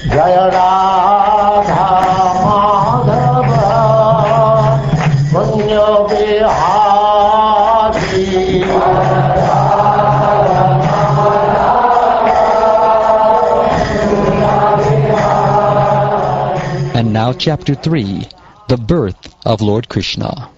Jaya Radha Madhava Punya Vihari. And now Chapter 3, the birth of Lord Krishna.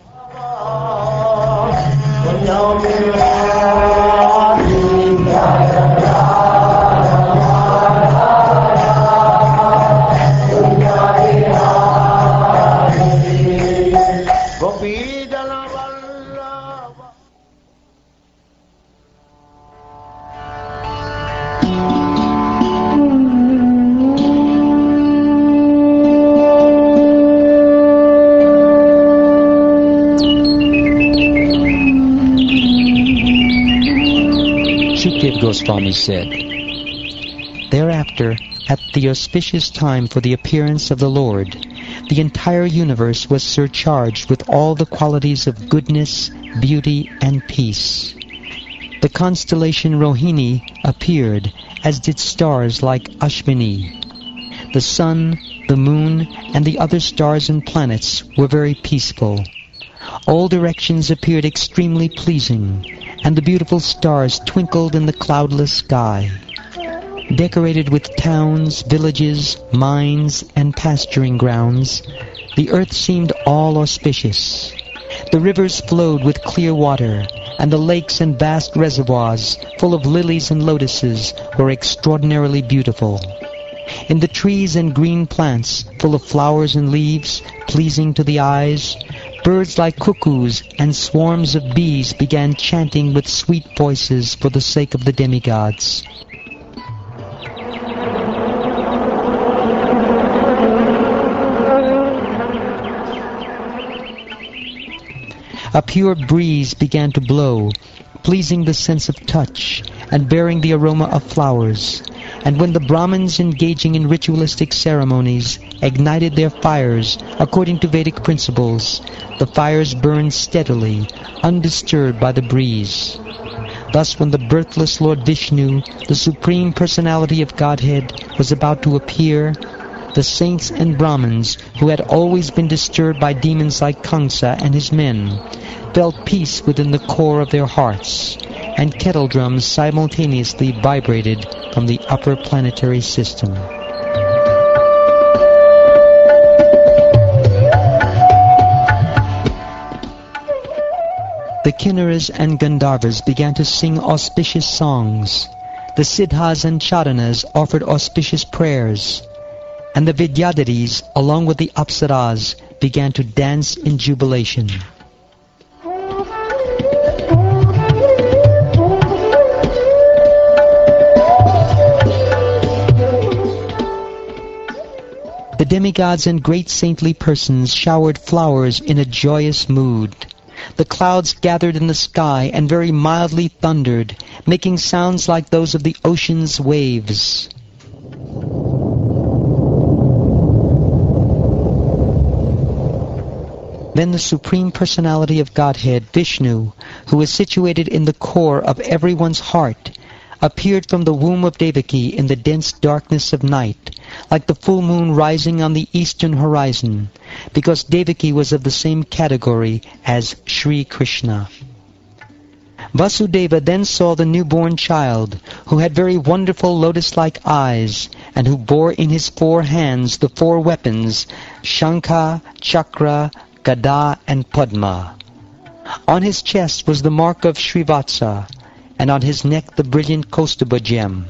Goswami said, "Thereafter, at the auspicious time for the appearance of the Lord, the entire universe was surcharged with all the qualities of goodness, beauty, and peace. The constellation Rohini appeared, as did stars like Ashvini. The sun, the moon, and the other stars and planets were very peaceful. All directions appeared extremely pleasing, and the beautiful stars twinkled in the cloudless sky. Decorated with towns, villages, mines, and pasturing grounds, the earth seemed all auspicious. The rivers flowed with clear water, and the lakes and vast reservoirs, full of lilies and lotuses, were extraordinarily beautiful. In the trees and green plants, full of flowers and leaves, pleasing to the eyes, birds like cuckoos and swarms of bees began chanting with sweet voices for the sake of the demigods. A pure breeze began to blow, pleasing the sense of touch and bearing the aroma of flowers. And when the Brahmins engaging in ritualistic ceremonies ignited their fires according to Vedic principles, the fires burned steadily, undisturbed by the breeze. Thus when the birthless Lord Vishnu, the Supreme Personality of Godhead, was about to appear, the saints and Brahmins, who had always been disturbed by demons like Kamsa and his men, felt peace within the core of their hearts, and kettle drums simultaneously vibrated from the upper planetary system. The Kinnaras and Gandharvas began to sing auspicious songs. The Siddhas and Chadanas offered auspicious prayers, and the Vidyadharis, along with the Apsaras, began to dance in jubilation. The demigods and great saintly persons showered flowers in a joyous mood. The clouds gathered in the sky and very mildly thundered, making sounds like those of the ocean's waves. Then the Supreme Personality of Godhead, Vishnu, who is situated in the core of everyone's heart, appeared from the womb of Devaki in the dense darkness of night, like the full moon rising on the eastern horizon, because Devaki was of the same category as Sri Krishna. Vasudeva then saw the newborn child, who had very wonderful lotus-like eyes, and who bore in his 4 hands the 4 weapons, Shankha, Chakra, Gada, and Padma. On his chest was the mark of Srivatsa, and on his neck the brilliant Kaustubha gem.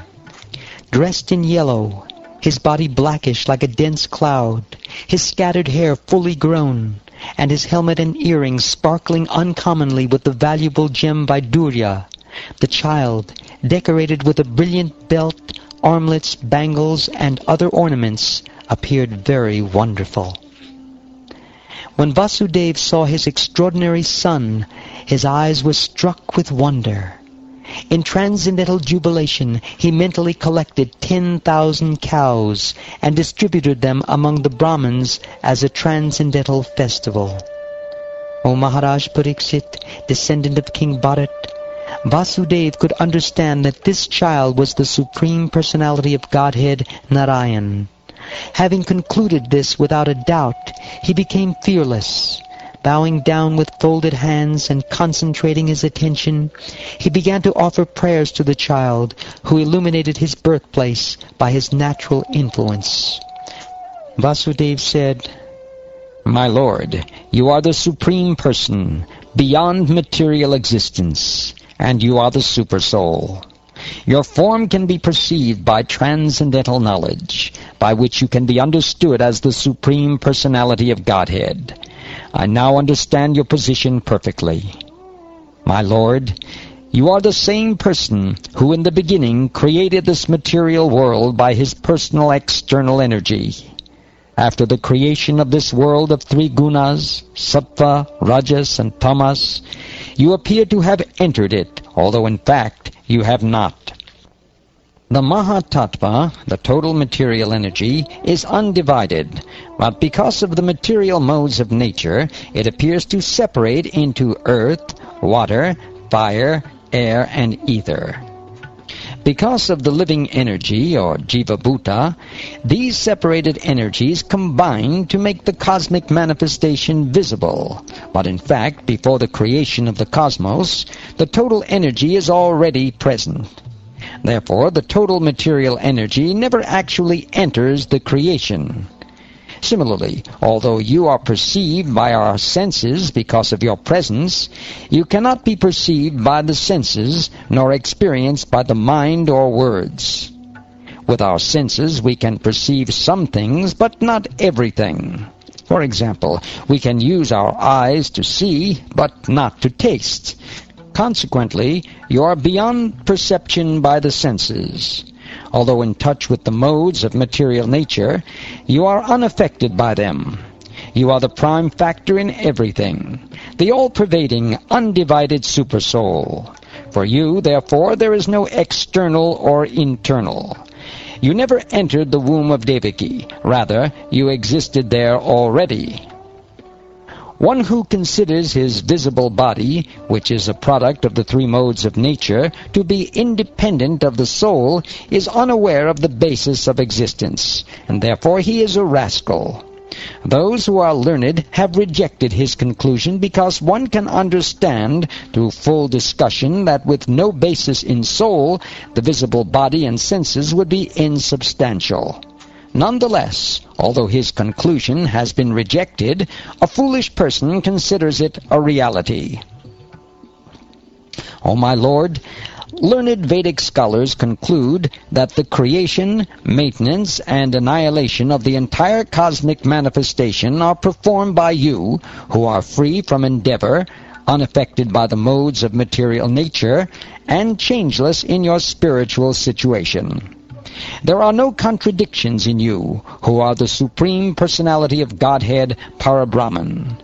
Dressed in yellow, his body blackish like a dense cloud, his scattered hair fully grown, and his helmet and earrings sparkling uncommonly with the valuable gem Vaidurya, the child, decorated with a brilliant belt, armlets, bangles, and other ornaments, appeared very wonderful. When Vasudeva saw his extraordinary son, his eyes were struck with wonder. In transcendental jubilation, he mentally collected 10,000 cows and distributed them among the Brahmins as a transcendental festival. O Maharaj Pariksit, descendant of King Bharat, Vasudeva could understand that this child was the Supreme Personality of Godhead, Narayan. Having concluded this without a doubt, he became fearless. Bowing down with folded hands and concentrating his attention, he began to offer prayers to the child, who illuminated his birthplace by his natural influence. Vasudeva said, "My Lord, you are the Supreme Person, beyond material existence, and you are the Supersoul. Your form can be perceived by transcendental knowledge, by which you can be understood as the Supreme Personality of Godhead. I now understand your position perfectly. My Lord, you are the same person who in the beginning created this material world by his personal external energy. After the creation of this world of three gunas, sattva, rajas, and tamas, you appear to have entered it, although in fact you have not. The Mahatattva, the total material energy, is undivided, but because of the material modes of nature, it appears to separate into earth, water, fire, air, and ether. Because of the living energy, or Jiva Bhuta, these separated energies combine to make the cosmic manifestation visible. But in fact, before the creation of the cosmos, the total energy is already present. Therefore, the total material energy never actually enters the creation. Similarly, although you are perceived by our senses because of your presence, you cannot be perceived by the senses, nor experienced by the mind or words. With our senses, we can perceive some things, but not everything. For example, we can use our eyes to see, but not to taste. Consequently, you are beyond perception by the senses. Although in touch with the modes of material nature, you are unaffected by them. You are the prime factor in everything, the all-pervading, undivided Supersoul. For you, therefore, there is no external or internal. You never entered the womb of Devaki. Rather, you existed there already. One who considers his visible body, which is a product of the three modes of nature, to be independent of the soul, is unaware of the basis of existence, and therefore he is a rascal. Those who are learned have rejected his conclusion because one can understand, through full discussion, that with no basis in soul, the visible body and senses would be insubstantial. Nonetheless, although his conclusion has been rejected, a foolish person considers it a reality. O my Lord, learned Vedic scholars conclude that the creation, maintenance, and annihilation of the entire cosmic manifestation are performed by you, who are free from endeavor, unaffected by the modes of material nature, and changeless in your spiritual situation. There are no contradictions in you, who are the Supreme Personality of Godhead, Parabrahman.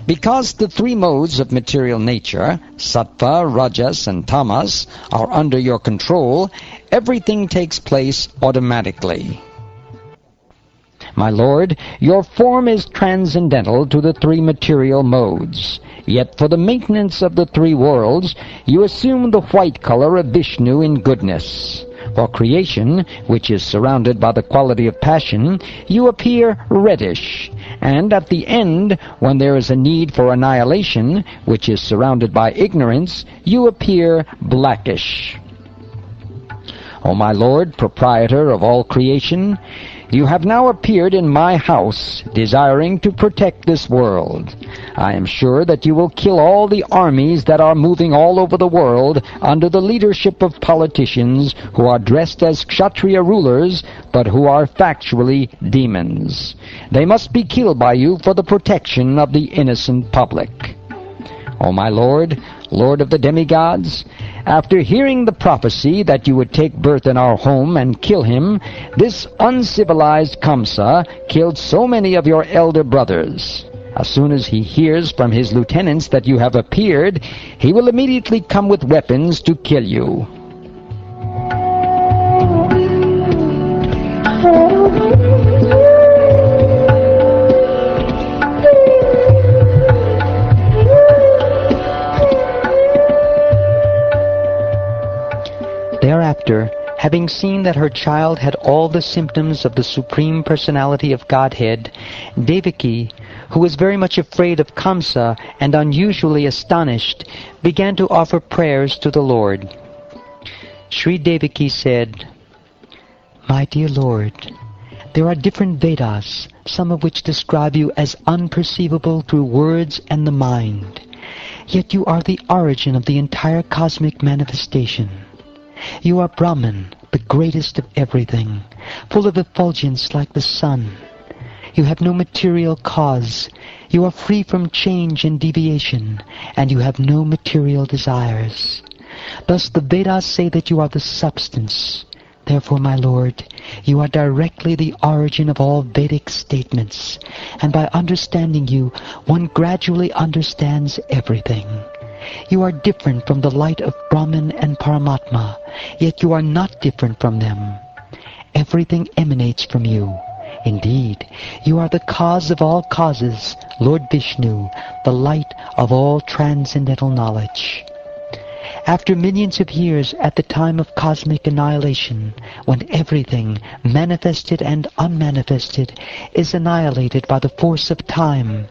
Because the three modes of material nature, sattva, rajas, and tamas, are under your control, everything takes place automatically. My Lord, your form is transcendental to the three material modes. Yet for the maintenance of the three worlds, you assume the white color of Vishnu in goodness. For creation, which is surrounded by the quality of passion, you appear reddish. And at the end, when there is a need for annihilation, which is surrounded by ignorance, you appear blackish. O my Lord, proprietor of all creation, you have now appeared in my house, desiring to protect this world. I am sure that you will kill all the armies that are moving all over the world under the leadership of politicians who are dressed as Kshatriya rulers, but who are factually demons. They must be killed by you for the protection of the innocent public. O my Lord, Lord of the demigods, after hearing the prophecy that you would take birth in our home and kill him, this uncivilized Kamsa killed so many of your elder brothers. As soon as he hears from his lieutenants that you have appeared, he will immediately come with weapons to kill you. Having seen that her child had all the symptoms of the Supreme Personality of Godhead, Devaki, who was very much afraid of Kamsa and unusually astonished, began to offer prayers to the Lord. Sri Devaki said, "My dear Lord, there are different Vedas, some of which describe you as unperceivable through words and the mind. Yet you are the origin of the entire cosmic manifestation. You are Brahman, the greatest of everything, full of effulgence like the sun. You have no material cause. You are free from change and deviation, and you have no material desires. Thus the Vedas say that you are the substance. Therefore, my Lord, you are directly the origin of all Vedic statements, and by understanding you, one gradually understands everything. You are different from the light of Brahman and Paramatma, yet you are not different from them. Everything emanates from you. Indeed, you are the cause of all causes, Lord Vishnu, the light of all transcendental knowledge. After millions of years at the time of cosmic annihilation, when everything, manifested and unmanifested, is annihilated by the force of time,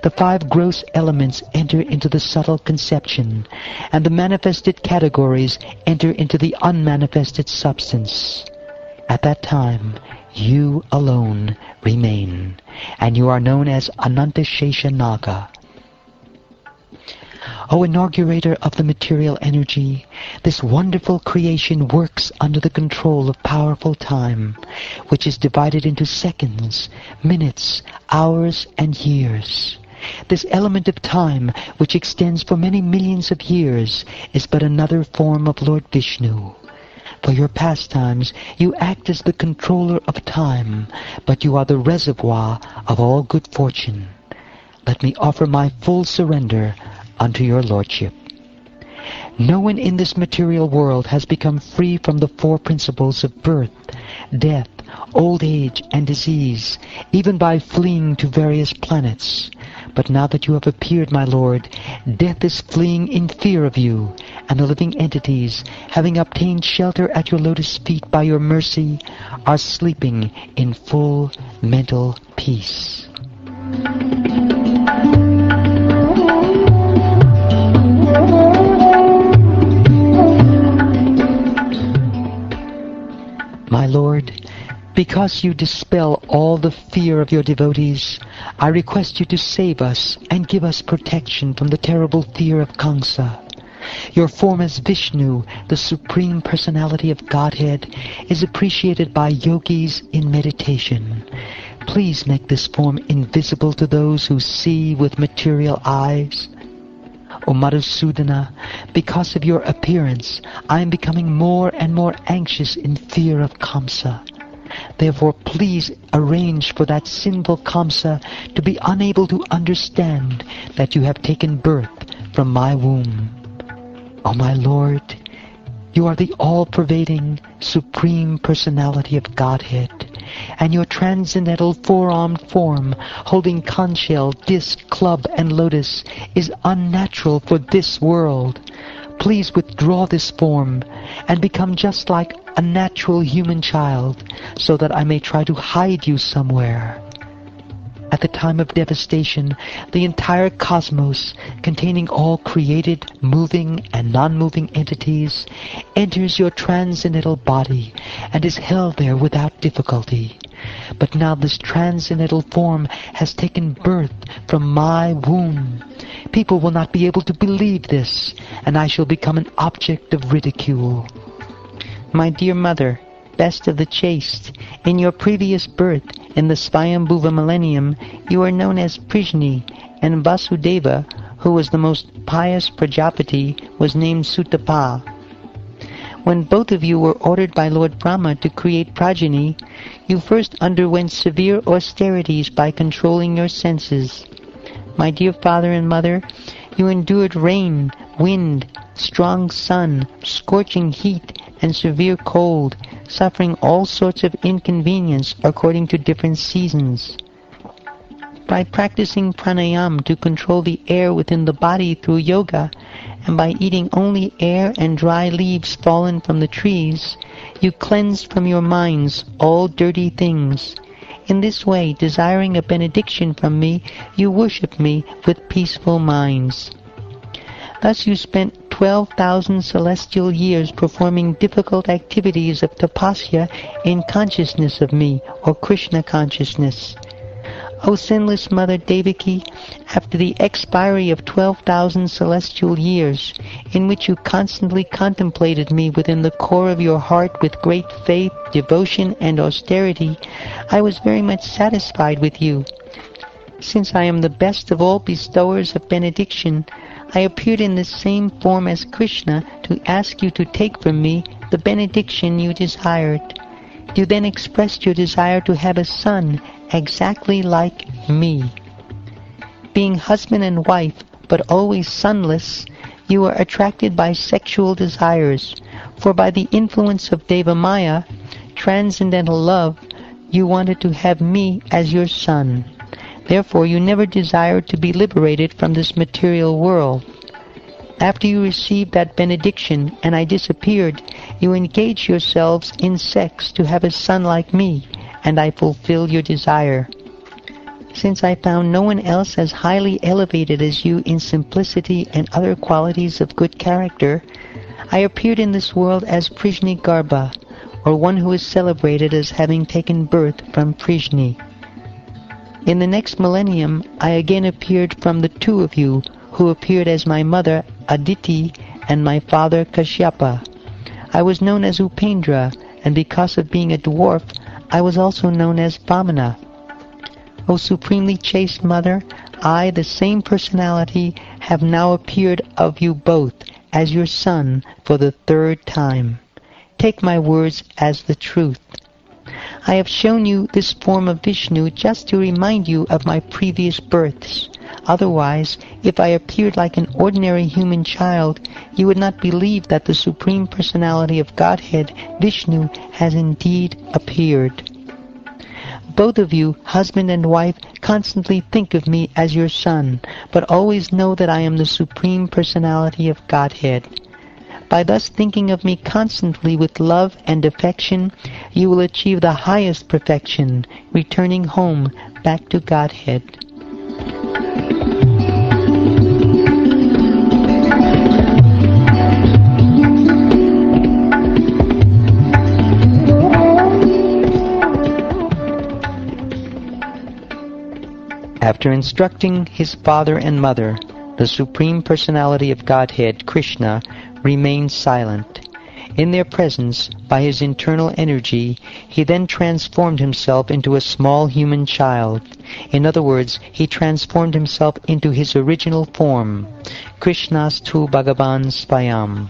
the 5 gross elements enter into the subtle conception, and the manifested categories enter into the unmanifested substance. At that time, you alone remain, and you are known as Anantashesha Naga. O inaugurator of the material energy, this wonderful creation works under the control of powerful time, which is divided into seconds, minutes, hours, and years. This element of time, which extends for many millions of years, is but another form of Lord Vishnu. For your pastimes, you act as the controller of time, but you are the reservoir of all good fortune. Let me offer my full surrender unto your lordship. No one in this material world has become free from the 4 principles of birth, death, old age, and disease, even by fleeing to various planets. But now that you have appeared, my Lord, death is fleeing in fear of you, and the living entities, having obtained shelter at your lotus feet by your mercy, are sleeping in full mental peace. My Lord, because you dispel all the fear of your devotees, I request you to save us and give us protection from the terrible fear of Kamsa. Your form as Vishnu, the Supreme Personality of Godhead, is appreciated by yogis in meditation. Please make this form invisible to those who see with material eyes. O Madhusudana, because of your appearance, I am becoming more and more anxious in fear of Kamsa. Therefore, please arrange for that sinful Kamsa to be unable to understand that you have taken birth from my womb. O my Lord, you are the all-pervading, Supreme Personality of Godhead, and your transcendental 4-armed form, holding conch shell, disc, club, and lotus, is unnatural for this world. Please withdraw this form and become just like a natural human child, so that I may try to hide you somewhere. At the time of devastation, the entire cosmos, containing all created, moving, and non-moving entities, enters your transcendental body and is held there without difficulty. But now this transcendental form has taken birth from my womb. People will not be able to believe this, and I shall become an object of ridicule. My dear mother, best of the chaste, in your previous birth, in the Svayambhuva millennium, you are known as Prishni, and Vasudeva, who was the most pious Prajapati, was named Sutapa. When both of you were ordered by Lord Brahma to create progeny, you first underwent severe austerities by controlling your senses. My dear father and mother, you endured rain, wind, strong sun, scorching heat, and severe cold, suffering all sorts of inconvenience according to different seasons. By practicing pranayama to control the air within the body through yoga, and by eating only air and dry leaves fallen from the trees, you cleansed from your minds all dirty things. In this way, desiring a benediction from me, you worship me with peaceful minds. Thus you spent 12,000 celestial years performing difficult activities of tapasya in consciousness of me, or Krishna consciousness. O sinless Mother Devaki, after the expiry of 12,000 celestial years, in which you constantly contemplated me within the core of your heart with great faith, devotion, and austerity, I was very much satisfied with you. Since I am the best of all bestowers of benediction, I appeared in the same form as Krishna to ask you to take from me the benediction you desired. You then expressed your desire to have a son exactly like me. Being husband and wife, but always sonless, you were attracted by sexual desires, for by the influence of Devamaya, transcendental love, you wanted to have me as your son. Therefore you never desired to be liberated from this material world. After you received that benediction and I disappeared, you engaged yourselves in sex to have a son like me, and I fulfilled your desire. Since I found no one else as highly elevated as you in simplicity and other qualities of good character, I appeared in this world as Prishni Garbha, or one who is celebrated as having taken birth from Prishni. In the next millennium, I again appeared from the two of you, who appeared as my mother Aditi and my father Kashyapa. I was known as Upendra, and because of being a dwarf, I was also known as Vamana. O supremely chaste mother, I, the same personality, have now appeared of you both as your son for the third time. Take my words as the truth. I have shown you this form of Vishnu just to remind you of my previous births. Otherwise, if I appeared like an ordinary human child, you would not believe that the Supreme Personality of Godhead, Vishnu, has indeed appeared. Both of you, husband and wife, constantly think of me as your son, but always know that I am the Supreme Personality of Godhead. By thus thinking of me constantly with love and affection, you will achieve the highest perfection, returning home back to Godhead. After instructing his father and mother, the Supreme Personality of Godhead, Krishna, remained silent. In their presence, by his internal energy, he then transformed himself into a small human child. In other words, he transformed himself into his original form, Krishnastu Bhagavan Svayam.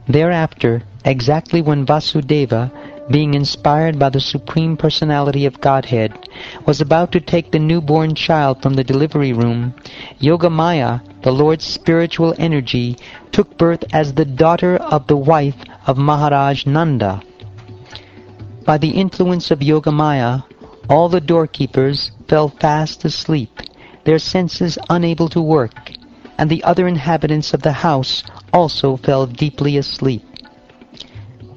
Thereafter, exactly when Vasudeva, being inspired by the Supreme Personality of Godhead, was about to take the newborn child from the delivery room, Yogamaya, the Lord's spiritual energy, took birth as the daughter of the wife of Maharaj Nanda. By the influence of Yogamaya, all the doorkeepers fell fast asleep, their senses unable to work, and the other inhabitants of the house also fell deeply asleep.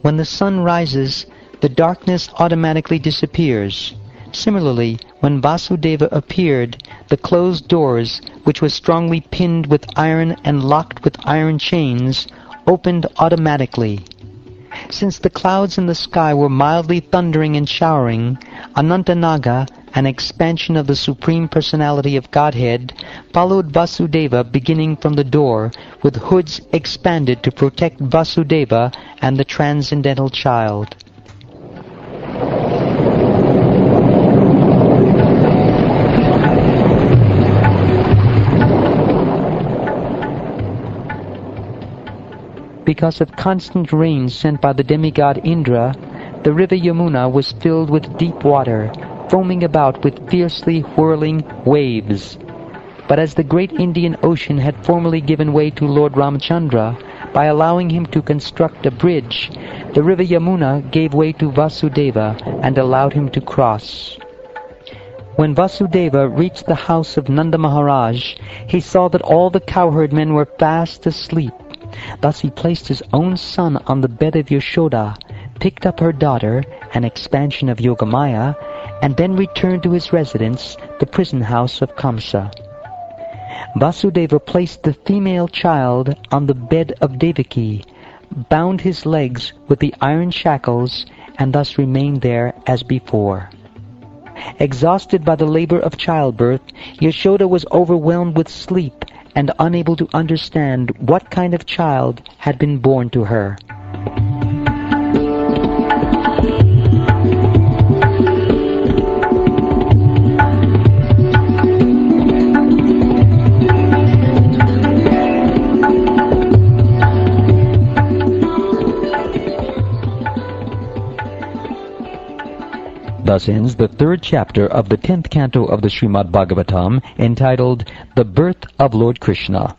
When the sun rises, the darkness automatically disappears. Similarly, when Vasudeva appeared, the closed doors, which were strongly pinned with iron and locked with iron chains, opened automatically. Since the clouds in the sky were mildly thundering and showering, Anantanaga, an expansion of the Supreme Personality of Godhead, followed Vasudeva beginning from the door, with hoods expanded to protect Vasudeva and the transcendental child. Because of constant rain sent by the demigod Indra, the river Yamuna was filled with deep water, foaming about with fiercely whirling waves. But as the great Indian Ocean had formerly given way to Lord Ramchandra, by allowing him to construct a bridge, the river Yamuna gave way to Vasudeva and allowed him to cross. When Vasudeva reached the house of Nanda Maharaj, he saw that all the cowherd men were fast asleep. Thus he placed his own son on the bed of Yashoda, picked up her daughter, an expansion of Yogamaya, and then returned to his residence, the prison house of Kamsa. Vasudeva placed the female child on the bed of Devaki, bound his legs with the iron shackles, and thus remained there as before. Exhausted by the labor of childbirth, Yashoda was overwhelmed with sleep and unable to understand what kind of child had been born to her. Thus ends the 3rd chapter of the 10th canto of the Srimad Bhagavatam, entitled The Birth of Lord Krishna.